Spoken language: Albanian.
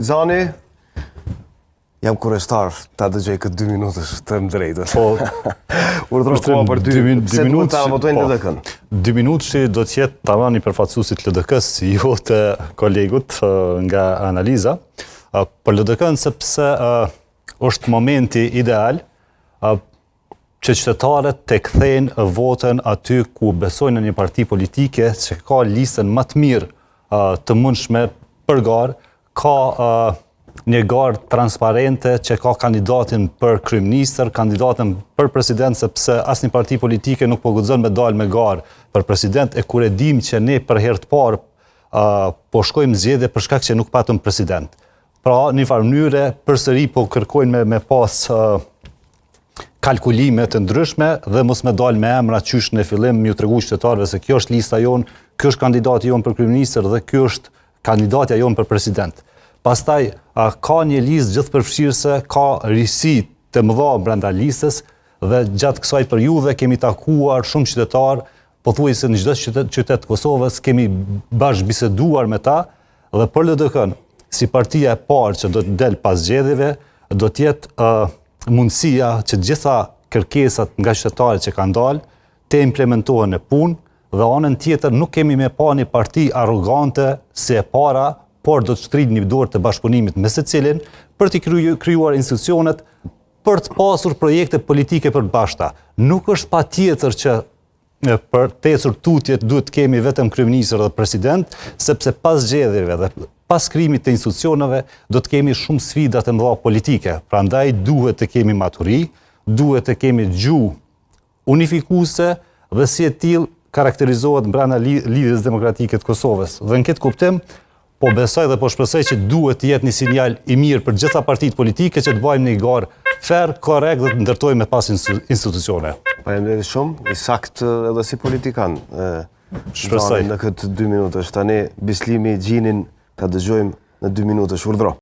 Zani, jam kureshtar ta dëgjoj këtë 2 minutësh të më drejtën. Po, urdhëro koha për 2 minutë. Se duhet ta votojnë LDK-n. 2 minutë që do të jetë tamam i përfaqësuesit LDK-s, jo të kolegut nga analiza. Për LDK-n sepse është momenti ideal që qytetarët të kthejnë votën aty ku besojnë në një parti politike që ka listën më të mirë të mundshme për garë, ka një garë transparente që ka kandidatin për kryeministër, kandidatin për president, sepse asnjë parti politike nuk po guxon me dalë me garë për president, e kur e dim që ne për herë të parë po shkojmë zgjedhje për shkak që nuk patëm president. Pra, në një farë mënyre përsëri po kërkojnë me pas kalkulime të ndryshme dhe mos me dalë me emra qysh në fillim m'ju tregu qytetarëve se kjo është lista jonë, ky është kandidati jonë për kryeministër dhe ky është kandidatja jonë për president. Pastaj ka një listë gjithëpërfshirëse, ka risi të mëdha brenda listës dhe gjatë kësaj periudhe kemi takuar shumë qytetarë, pothuajse në çdo qytet të Kosovës, kemi bashkë biseduar me ta dhe për LDK-n, si partia e parë që do të del pas zgjedhjeve, do të jetë mundësia që gjitha kërkesat nga qytetarët që kanë dalë të implementohen në punë dhe anën tjetër nuk kemi me pa një parti arrogante si e para, por do të shtrijë një dorë të bashkëpunimit me secilin për të krijuar institucionet për të pasur projekte politike për bashkëta. Nuk është patjetër që për të ecur tutjet duhet të kemi vetëm kryeministër dhe president, sepse pas zgjedhjeve dhe pas krijimit të institucioneve do të kemi shumë sfida të mëdha politike. Prandaj duhet të kemi maturi, duhet të kemi gjuhë unifikuese dhe si e tillë karakterizohet brenda lidhjes demokratike të Kosovës. Dhe në këtë kuptim po besoj dhe po shpresoj që duhet të jetë një sinjal i mirë për gjitha partitë politike që të bëjmë një garë fair, korrekt dhe të ndërtojmë me pas institucione. Faleminderit shumë, i sakt edhe si politikan. Shpresoj Në këtë 2 minutësh. Tani Bislimi Gjinin ta dëgjojmë në 2 minutësh. Urdhëro.